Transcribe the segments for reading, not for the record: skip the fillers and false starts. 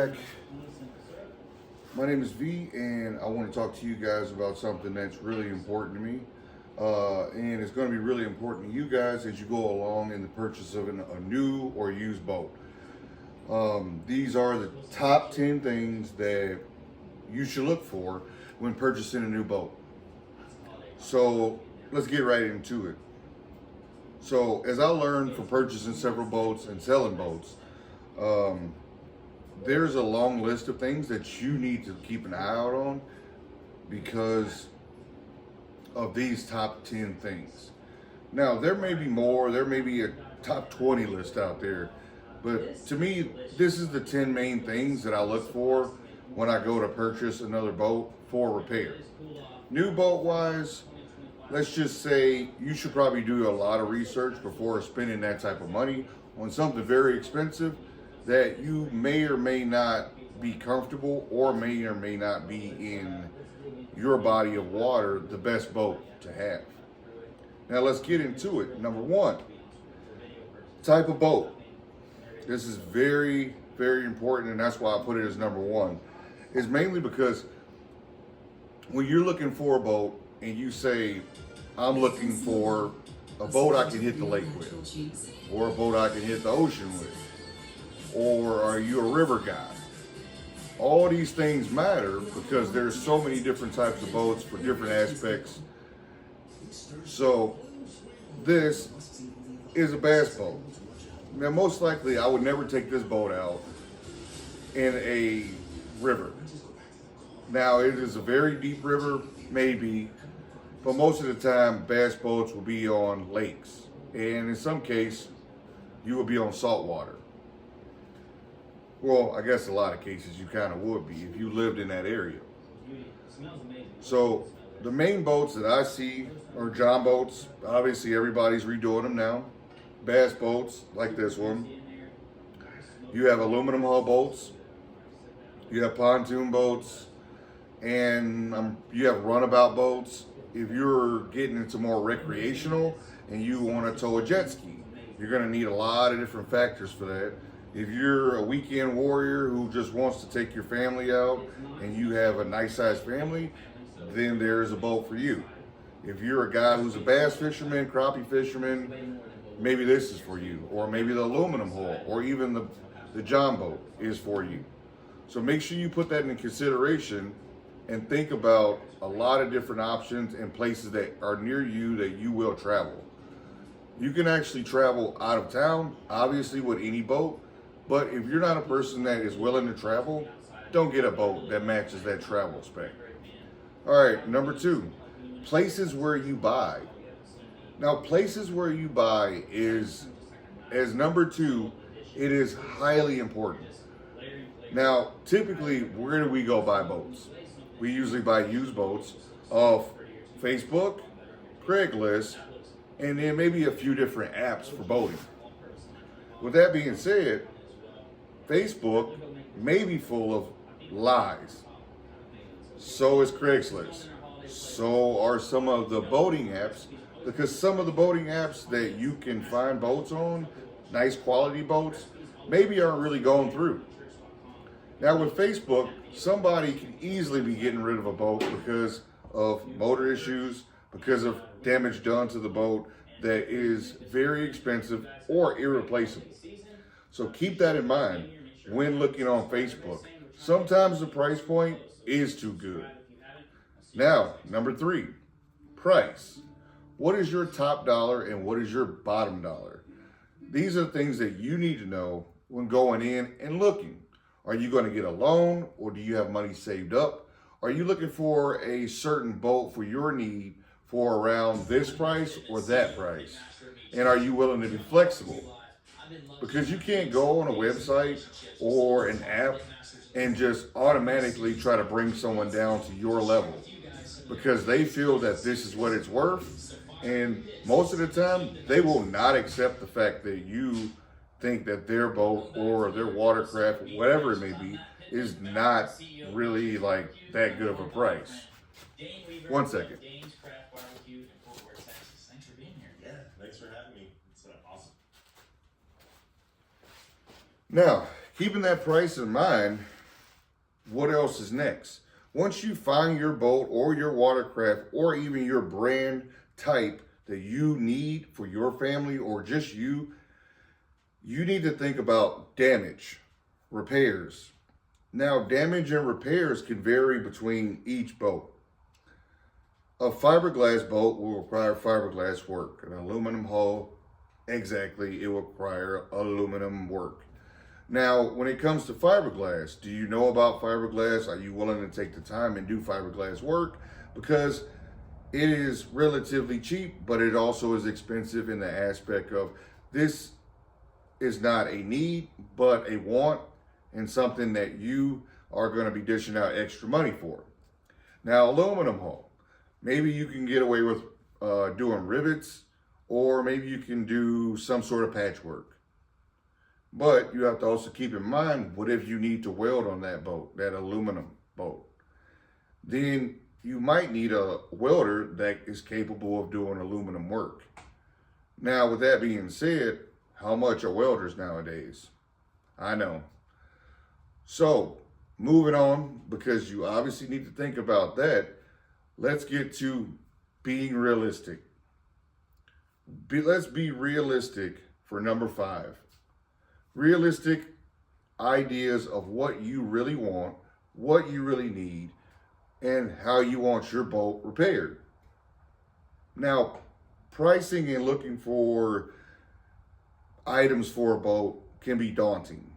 back. My name is V, and I want to talk to you guys about something that's really important to me. And it's going to be really important to you guys as you go along in the purchase of a new or used boat. These are the top 10 things that you should look for when purchasing a new boat. So let's get right into it. So as I learned from purchasing several boats and selling boats, there's a long list of things that you need to keep an eye out on because of these top 10 things. Now, there may be more, there may be a top 20 list out there, but to me, this is the 10 main things that I look for when I go to purchase another boat for repair. New boat wise, let's just say you should probably do a lot of research before spending that type of money on something very expensive that you may or may not be comfortable or may not be in your body of water the best boat to have. Now let's get into it. Number one, type of boat. This is very, very important, and that's why I put it as number one. It's mainly because when you're looking for a boat and you say, I'm looking for a boat I can hit the lake with, or a boat I can hit the ocean with, or are you a river guy? All these things matter because there's so many different types of boats for different aspects. So this is a bass boat. Now most likely I would never take this boat out in a river. Now it is a very deep river, maybe, but most of the time bass boats will be on lakes. And in some case, you will be on salt water. Well, I guess a lot of cases you kind of would be if you lived in that area. So the main boats that I see are john boats. Obviously everybody's redoing them now. Bass boats like this one. You have aluminum hull boats. You have pontoon boats. And you have runabout boats. If you're getting into more recreational and you want to tow a jet ski, you're going to need a lot of different factors for that. If you're a weekend warrior who just wants to take your family out and you have a nice sized family, then there's a boat for you. If you're a guy who's a bass fisherman, crappie fisherman, maybe this is for you. Or maybe the aluminum hull, or even the john boat is for you. So make sure you put that in consideration and think about a lot of different options and places that are near you that you will travel. You can actually travel out of town, obviously with any boat, but if you're not a person that is willing to travel, don't get a boat that matches that travel spec. All right, number two, places where you buy. Now, places where you buy is, as number two, it is highly important. Now, typically, where do we go buy boats? We usually buy used boats off Facebook, Craigslist, and then maybe a few different apps for boating. With that being said, Facebook may be full of lies. So is Craigslist. So are some of the boating apps, because some of the boating apps that you can find boats on, nice quality boats, maybe aren't really going through. Now with Facebook, somebody can easily be getting rid of a boat because of motor issues, because of damage done to the boat that is very expensive or irreplaceable. So keep that in mind when looking on Facebook. Sometimes the price point is too good. Now, number three, price. What is your top dollar and what is your bottom dollar? These are things that you need to know when going in and looking. Are you going to get a loan, or do you have money saved up? Are you looking for a certain boat for your need for around this price or that price? And are you willing to be flexible? Because you can't go on a website or an app and just automatically try to bring someone down to your level because they feel that this is what it's worth. And most of the time, they will not accept the fact that you think that their boat or their watercraft, whatever it may be, is not really like that good of a price. 1 second. Thanks for having me. It's awesome. Now, Keeping that price in mind, what else is next? Once you find your boat or your watercraft or even your brand type that you need for your family or just you need to think about damage, repairs. Now, damage and repairs can vary between each boat. A fiberglass boat will require fiberglass work. An aluminum hull, exactly, it will require aluminum work. Now, when it comes to fiberglass, do you know about fiberglass? Are you willing to take the time and do fiberglass work? Because it is relatively cheap, but it also is expensive in the aspect of this is not a need, but a want and something that you are going to be dishing out extra money for. Now, aluminum hull, maybe you can get away with doing rivets, or maybe you can do some sort of patchwork. But you have to also keep in mind, what if you need to weld on that boat, that aluminum boat? Then you might need a welder that is capable of doing aluminum work. Now, with that being said, how much are welders nowadays? I know. So, moving on, because you obviously need to think about that, let's get to being realistic. Let's be realistic for number 5. Realistic ideas of what you really want, what you really need, and how you want your boat repaired. Now, pricing and looking for items for a boat can be daunting.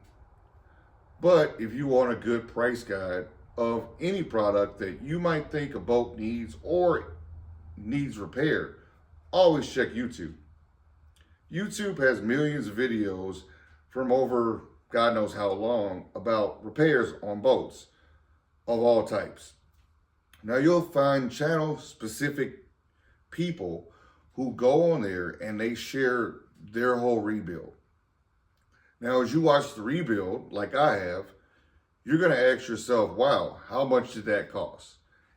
But if you want a good price guide of any product that you might think a boat needs or needs repaired, always check YouTube. YouTube has millions of videos from over God knows how long about repairs on boats of all types. Now you'll find channel specific people who go on there and they share their whole rebuild. Now, as you watch the rebuild, like I have, you're going to ask yourself, wow, how much did that cost?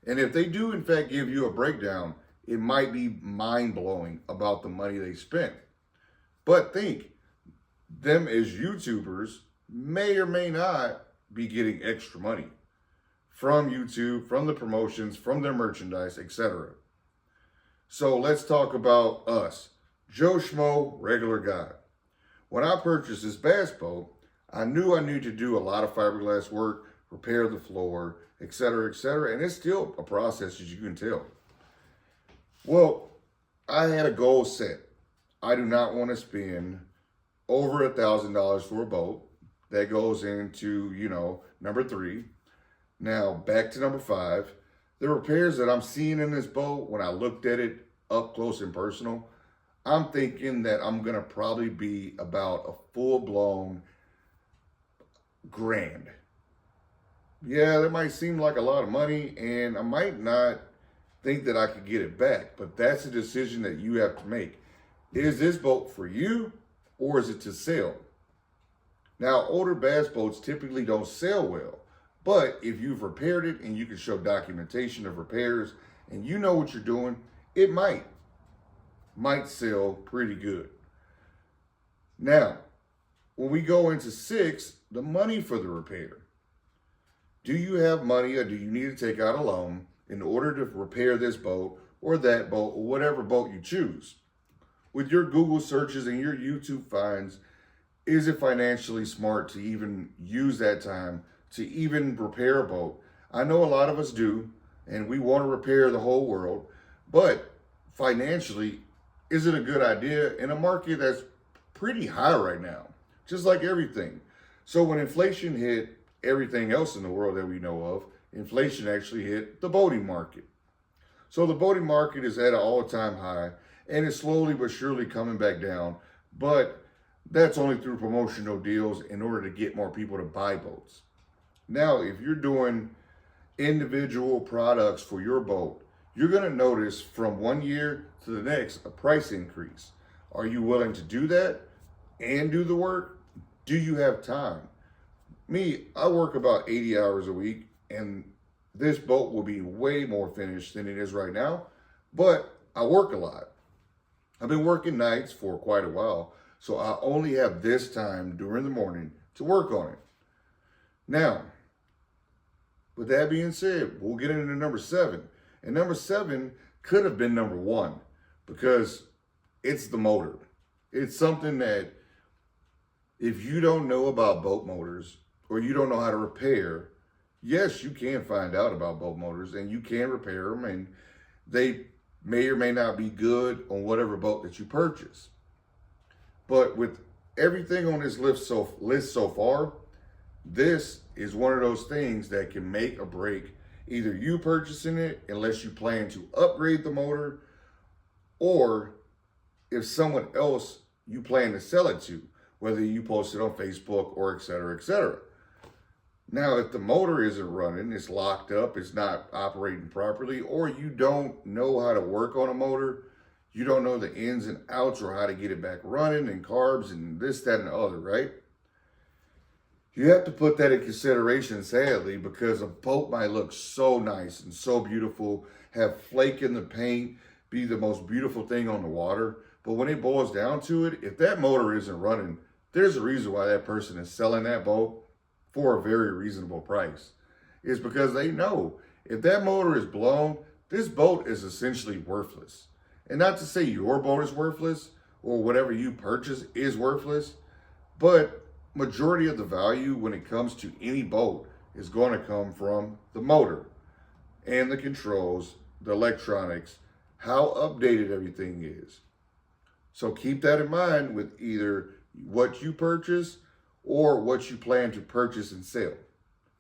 And if they do, in fact, give you a breakdown, it might be mind-blowing about the money they spent. But think, them as YouTubers may or may not be getting extra money from YouTube, from the promotions, from their merchandise, etc. So let's talk about us. Joe Schmo, regular guy. When I purchased this bass boat, I knew I needed to do a lot of fiberglass work, repair the floor, etc., etc., and it's still a process, as you can tell. Well, I had a goal set. I do not want to spend over $1,000 for a boat. That goes into, number 3. Now, back to number 5. The repairs that I'm seeing in this boat, when I looked at it up close and personal, I'm thinking that I'm going to probably be about a full-blown $1,000. Yeah, that might seem like a lot of money, and I might not think that I could get it back, but that's a decision that you have to make. Is this boat for you, or is it to sell? Now, older bass boats typically don't sell well, but if you've repaired it and you can show documentation of repairs and you know what you're doing, it might sell pretty good. Now, when we go into 6, the money for the repair. Do you have money, or do you need to take out a loan in order to repair this boat or that boat or whatever boat you choose? With your Google searches and your YouTube finds, is it financially smart to even use that time to even repair a boat? I know a lot of us do, and we want to repair the whole world, but financially, is it a good idea in a market that's pretty high right now? Just like everything. So when inflation hit everything else in the world that we know of, inflation actually hit the boating market. So the boating market is at an all-time high, and it's slowly but surely coming back down, but that's only through promotional deals in order to get more people to buy boats. Now, if you're doing individual products for your boat, you're going to notice from one year to the next a price increase. Are you willing to do that and do the work? Do you have time? Me, I work about 80 hours a week, and this boat will be way more finished than it is right now, but I work a lot. I've been working nights for quite a while, so I only have this time during the morning to work on it. Now, with that being said, we'll get into number 7. And number 7 could have been number 1 because it's the motor. It's something that if you don't know about boat motors or you don't know how to repair, yes, you can find out about boat motors and you can repair them, and they may or may not be good on whatever boat that you purchase. But with everything on this list so far, this is one of those things that can make or break either you purchasing it, unless you plan to upgrade the motor, or if someone else you plan to sell it to, whether you post it on Facebook or et cetera, et cetera. Now, if the motor isn't running, it's locked up, it's not operating properly, or you don't know how to work on a motor, you don't know the ins and outs or how to get it back running and carbs and this, that, and the other, right? You have to put that in consideration, sadly, because a boat might look so nice and so beautiful, have flake in the paint, be the most beautiful thing on the water. But when it boils down to it, if that motor isn't running, there's a reason why that person is selling that boat for a very reasonable price. It's because they know if that motor is blown, this boat is essentially worthless. And not to say your boat is worthless or whatever you purchase is worthless, but majority of the value when it comes to any boat is going to come from the motor and the controls, the electronics, how updated everything is. So keep that in mind with either what you purchase or what you plan to purchase and sell.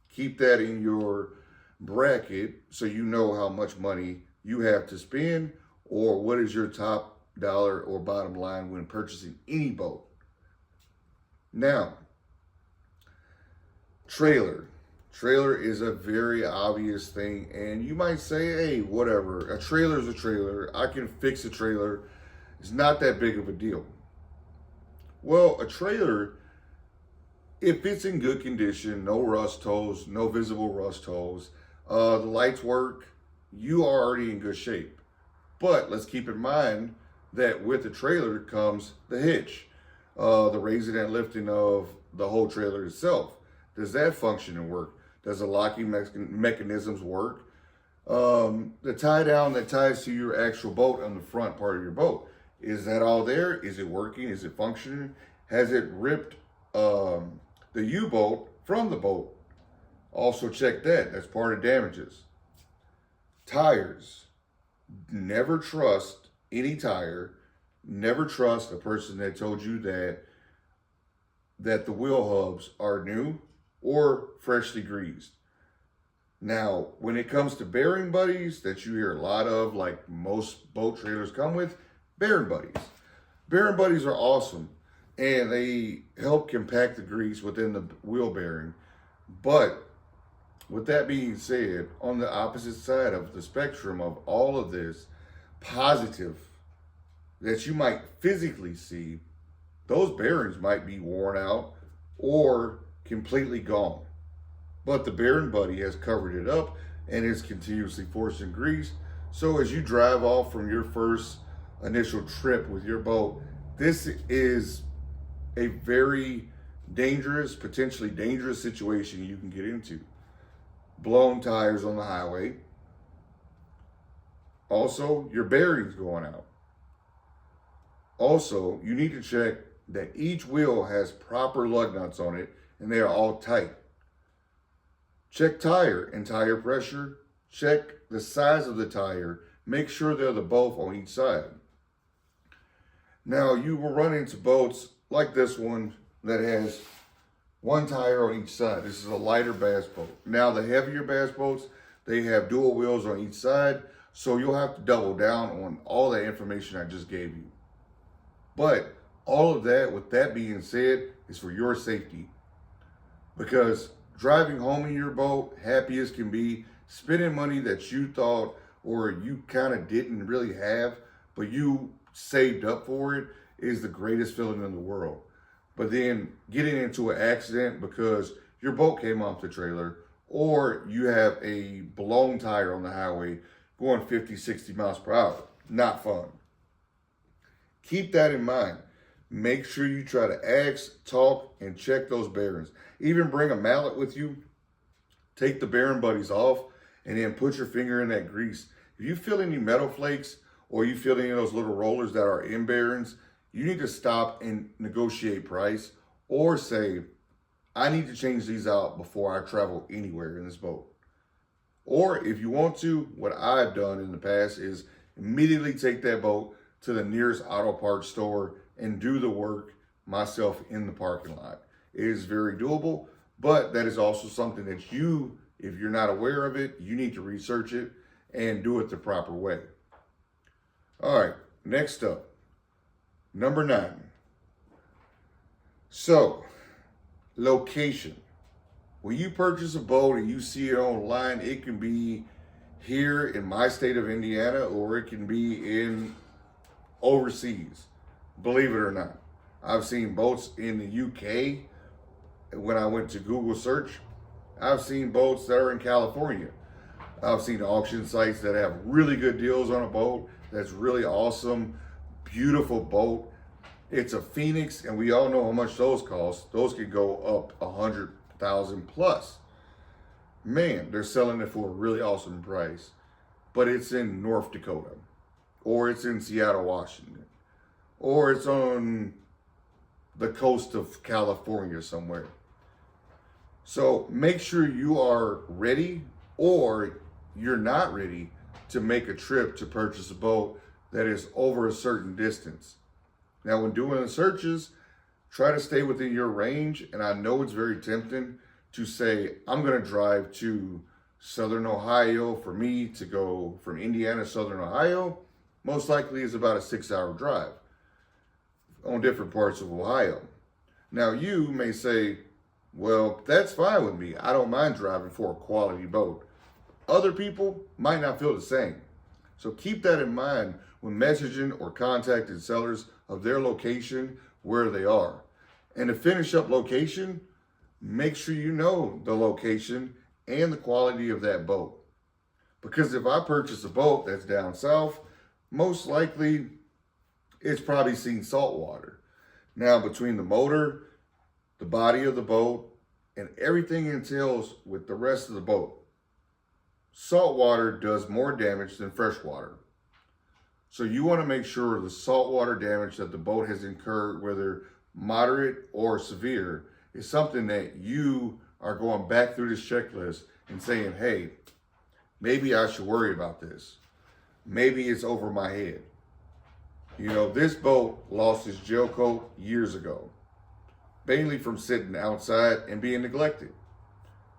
Keep that in your bracket so you know how much money you have to spend or what is your top dollar or bottom line when purchasing any boat. Now, trailer. Trailer is a very obvious thing, and you might say, hey, whatever, a trailer is a trailer. I can fix a trailer. It's not that big of a deal. Well, a trailer, if it's in good condition, no rust holes, no visible rust holes, the lights work, you are already in good shape. But let's keep in mind that with the trailer comes the hitch, the raising and lifting of the whole trailer itself. Does that function and work? Does the locking mechanisms work? The tie down that ties to your actual boat on the front part of your boat, is that all there? Is it working? Is it functioning? Has it ripped the U-bolt from the boat? Also check that. That's part of damages. Tires. Never trust any tire. Never trust a person that told you that the wheel hubs are new or freshly greased. Now, when it comes to bearing buddies that you hear a lot of, like most boat trailers come with, bearing buddies. Bearing buddies are awesome, and they help compact the grease within the wheel bearing. But with that being said, on the opposite side of the spectrum of all of this positive that you might physically see, those bearings might be worn out or completely gone. But the bearing buddy has covered it up and is continuously forcing grease. So as you drive off from your first initial trip with your boat, this is a very dangerous, potentially dangerous situation you can get into. Blown tires on the highway. Also, your bearings going out. Also, you need to check that each wheel has proper lug nuts on it and they are all tight. Check tire and tire pressure. Check the size of the tire. Make sure they're both on each side. Now, you will run into boats like this one that has one tire on each side. This is a lighter bass boat. Now, the heavier bass boats, they have dual wheels on each side, so you'll have to double down on all that information I just gave you. But all of that, with that being said, is for your safety. Because driving home in your boat, happy as can be, spending money that you thought or you kind of didn't really have, but you saved up for it, is the greatest feeling in the world. But then getting into an accident because your boat came off the trailer, or you have a blown tire on the highway going 50, 60 miles per hour, not fun. Keep that in mind, make sure you try to ask, talk, and check those bearings. Even bring a mallet with you. Take the bearing buddies off and then put your finger in that grease. If you feel any metal flakes or you feel any of those little rollers that are in bearings, you need to stop and negotiate price or say, I need to change these out before I travel anywhere in this boat. Or if you want to, what I've done in the past is immediately take that boat to the nearest auto parts store and do the work myself in the parking lot. It is very doable, but that is also something that you, if you're not aware of it, you need to research it and do it the proper way. All right, next up, number 9. So, location. When you purchase a boat and you see it online, it can be here in my state of Indiana or it can be in overseas. Believe it or not. I've seen boats in the UK. When I went to Google search, I've seen boats that are in California. I've seen auction sites that have really good deals on a boat that's really awesome, beautiful boat. It's a Phoenix, and we all know how much those cost. Those could go up 100,000 plus. Man, they're selling it for a really awesome price. But it's in North Dakota, or it's in Seattle, Washington, or it's on the coast of California somewhere. So make sure you are ready, or you're not ready to make a trip to purchase a boat that is over a certain distance. Now, when doing the searches, try to stay within your range. And I know it's very tempting to say, I'm going to drive to Southern Ohio. For me to go from Indiana to Southern Ohio, most likely is about a 6-hour drive on different parts of Ohio. Now, you may say, well, that's fine with me. I don't mind driving for a quality boat. Other people might not feel the same. So keep that in mind when messaging or contacting sellers of their location, where they are. And to finish up location, make sure you know the location and the quality of that boat. Because if I purchase a boat that's down south, most likely it's probably seen salt water. Now, between the motor, the body of the boat, and everything entails with the rest of the boat, salt water does more damage than fresh water. So you want to make sure the saltwater damage that the boat has incurred, whether moderate or severe, is something that you are going back through this checklist and saying, hey, maybe I should worry about this. Maybe it's over my head. You know, this boat lost its gel coat years ago, mainly from sitting outside and being neglected.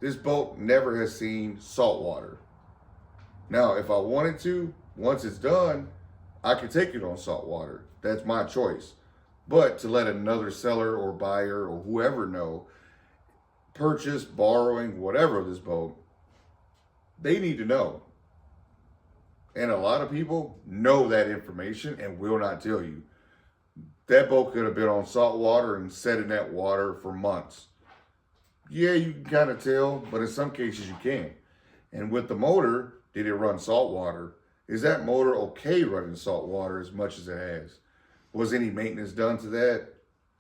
This boat never has seen salt water. Now, if I wanted to, once it's done, I could take it on salt water. That's my choice. But to let another seller or buyer or whoever know, purchase, borrowing, whatever of this boat, they need to know. And a lot of people know that information and will not tell you. That boat could have been on salt water and set in that water for months. Yeah, you can kind of tell, but in some cases you can't. And with the motor, did it run salt water? Is that motor okay running salt water as much as it has? Was any maintenance done to that?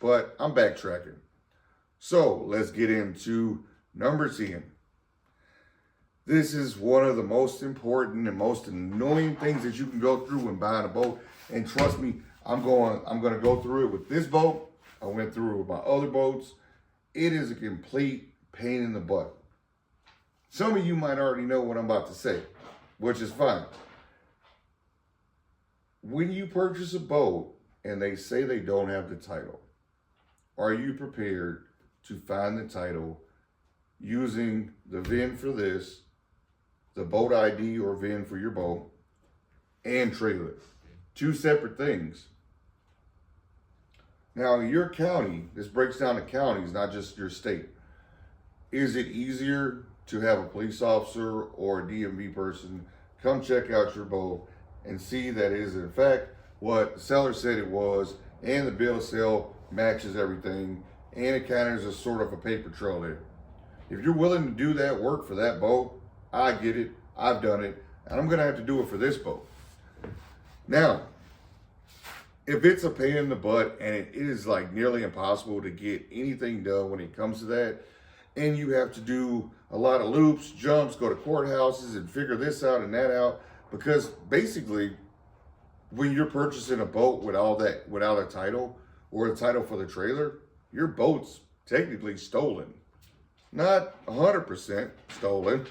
But I'm backtracking. So let's get into number 10. This is one of the most important and most annoying things that you can go through when buying a boat. And trust me, I'm going to go through it with this boat. I went through it with my other boats. It is a complete pain in the butt. Some of you might already know what I'm about to say, which is fine. When you purchase a boat and they say they don't have the title, are you prepared to find the title using the VIN for this, the boat ID or VIN for your boat, and trailer? Two separate things. Now, in your county, this breaks down to counties, not just your state. Is it easier to have a police officer or a DMV person come check out your boat and see that it is in fact what the seller said it was, and the bill of sale matches everything, and it kind of is a sort of a paper trail there? If you're willing to do that work for that boat, I get it, I've done it, and I'm gonna have to do it for this boat. Now, if it's a pain in the butt and it is like nearly impossible to get anything done when it comes to that, and you have to do a lot of loops, jumps, go to courthouses and figure this out and that out, because basically when you're purchasing a boat with all that, without a title or a title for the trailer, your boat's technically stolen. Not 100% stolen,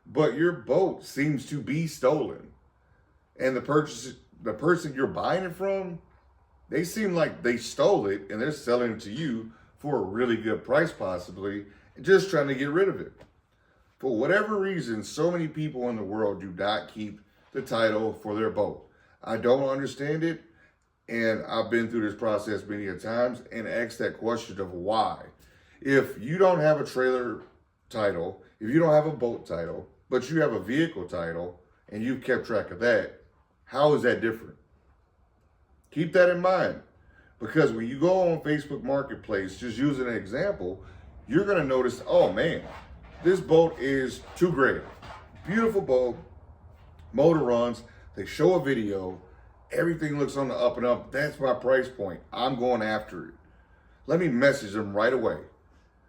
but your boat seems to be stolen. And the person you're buying it from, they seem like they stole it and they're selling it to you for a really good price possibly, just trying to get rid of it. For whatever reason, so many people in the world do not keep the title for their boat. I don't understand it, and I've been through this process many a times and asked that question of why. If you don't have a trailer title, if you don't have a boat title, but you have a vehicle title and you've kept track of that, how is that different? Keep that in mind, because when you go on Facebook Marketplace, just using an example, you're going to notice, oh man, this boat is $2,000. Beautiful boat, motor runs, they show a video, everything looks on the up and up. That's my price point. I'm going after it. Let me message them right away.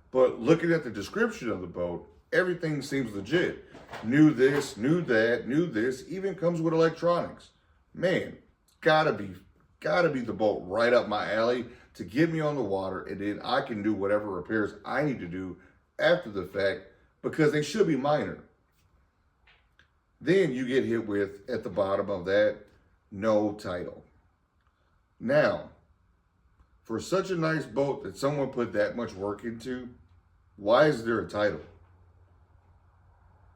But looking at the description of the boat, everything seems legit. Knew this, knew that, knew this, even comes with electronics. Man, gotta be the boat right up my alley to get me on the water, and then I can do whatever repairs I need to do after the fact, because they should be minor. Then you get hit with, at the bottom of that, no title. Now, for such a nice boat that someone put that much work into, why is there a title?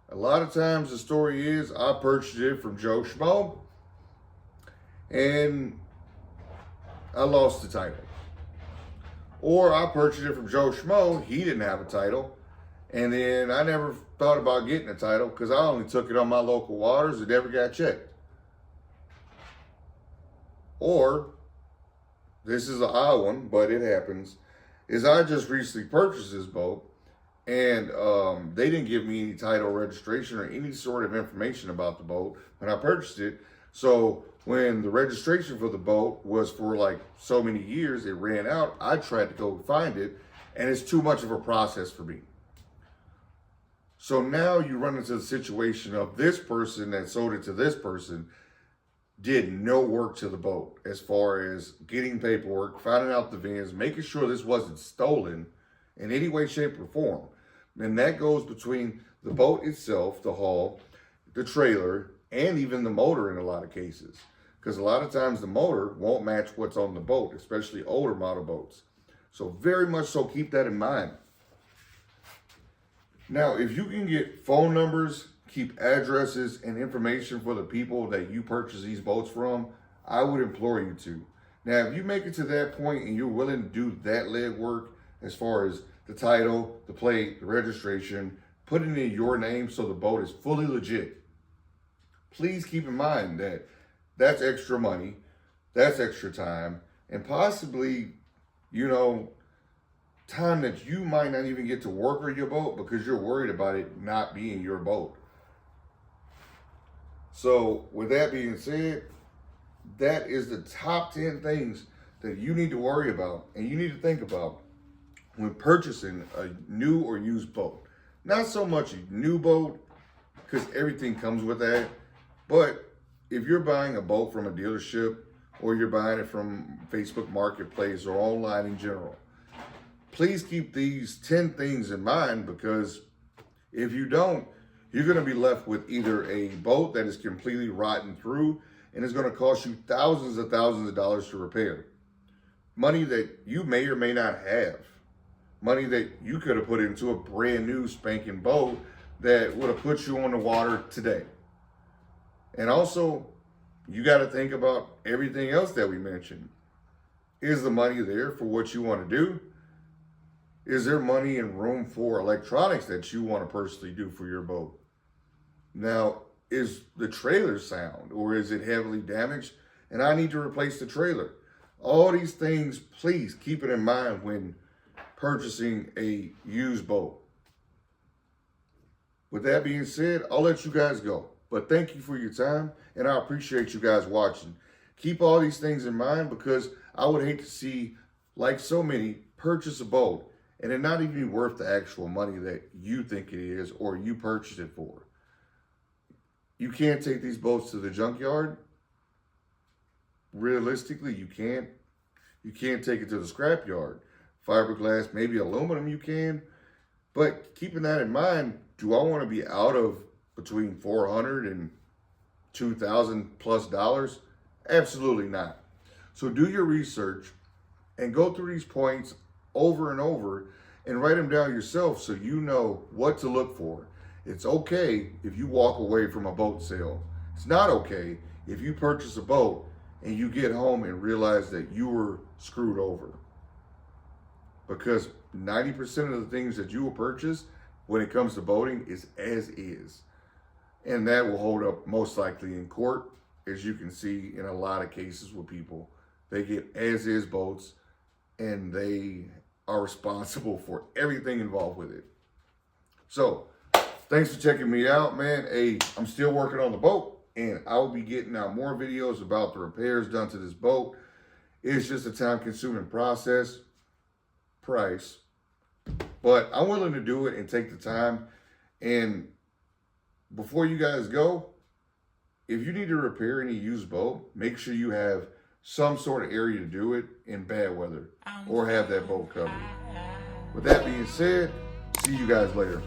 A lot of times the story is I purchased it from Joe Schmo and I lost the title. Or I purchased it from Joe Schmo, he didn't have a title, and then I never thought about getting a title because I only took it on my local waters and never got checked. Or, this is an odd one, but it happens, is I just recently purchased this boat and they didn't give me any title, registration, or any sort of information about the boat when I purchased it. So when the registration for the boat was for like so many years, it ran out. I tried to go find it, and it's too much of a process for me. So now you run into the situation of this person that sold it to this person did no work to the boat as far as getting paperwork, finding out the VINs, making sure this wasn't stolen in any way, shape, or form. And that goes between the boat itself, the hull, the trailer, and even the motor in a lot of cases. Because a lot of times the motor won't match what's on the boat, especially older model boats. So very much so keep that in mind. Now, if you can get phone numbers, keep addresses and information for the people that you purchase these boats from, I would implore you to. Now, if you make it to that point and you're willing to do that legwork as far as the title, the plate, the registration, putting in your name so the boat is fully legit, please keep in mind that that's extra money, that's extra time, and possibly, time that you might not even get to work on your boat because you're worried about it not being your boat. So with that being said, that is the top 10 things that you need to worry about and you need to think about when purchasing a new or used boat. Not so much a new boat, because everything comes with that, but if you're buying a boat from a dealership or you're buying it from Facebook Marketplace or online in general, please keep these 10 things in mind, because if you don't, you're going to be left with either a boat that is completely rotten through and it's going to cost you thousands of dollars to repair. Money that you may or may not have. Money that you could have put into a brand new spanking boat that would have put you on the water today. And also, you got to think about everything else that we mentioned. Is the money there for what you want to do? Is there money and room for electronics that you want to personally do for your boat? Now, is the trailer sound or is it heavily damaged and I need to replace the trailer? All these things, please keep it in mind when purchasing a used boat. With that being said, I'll let you guys go. But thank you for your time, and I appreciate you guys watching. Keep all these things in mind, because I would hate to see, like so many, purchase a boat and it not even be worth the actual money that you think it is or you purchased it for. You can't take these boats to the junkyard. Realistically, you can't. You can't take it to the scrapyard. Fiberglass, maybe aluminum you can. But keeping that in mind, do I want to be out of between $400 and $2,000 plus dollars? Absolutely not. So do your research and go through these points over and over and write them down yourself so you know what to look for. It's okay if you walk away from a boat sale. It's not okay if you purchase a boat and you get home and realize that you were screwed over. Because 90% of the things that you will purchase when it comes to boating is as is. And that will hold up most likely in court, as you can see in a lot of cases with people. They get as is boats and they are responsible for everything involved with it. So, thanks for checking me out, man. Hey, I'm still working on the boat, and I will be getting out more videos about the repairs done to this boat. It's just a time-consuming process, price, but I'm willing to do it and take the time. And before you guys go, if you need to repair any used boat, make sure you have some sort of area to do it in bad weather or have that boat covered. With that being said, see you guys later.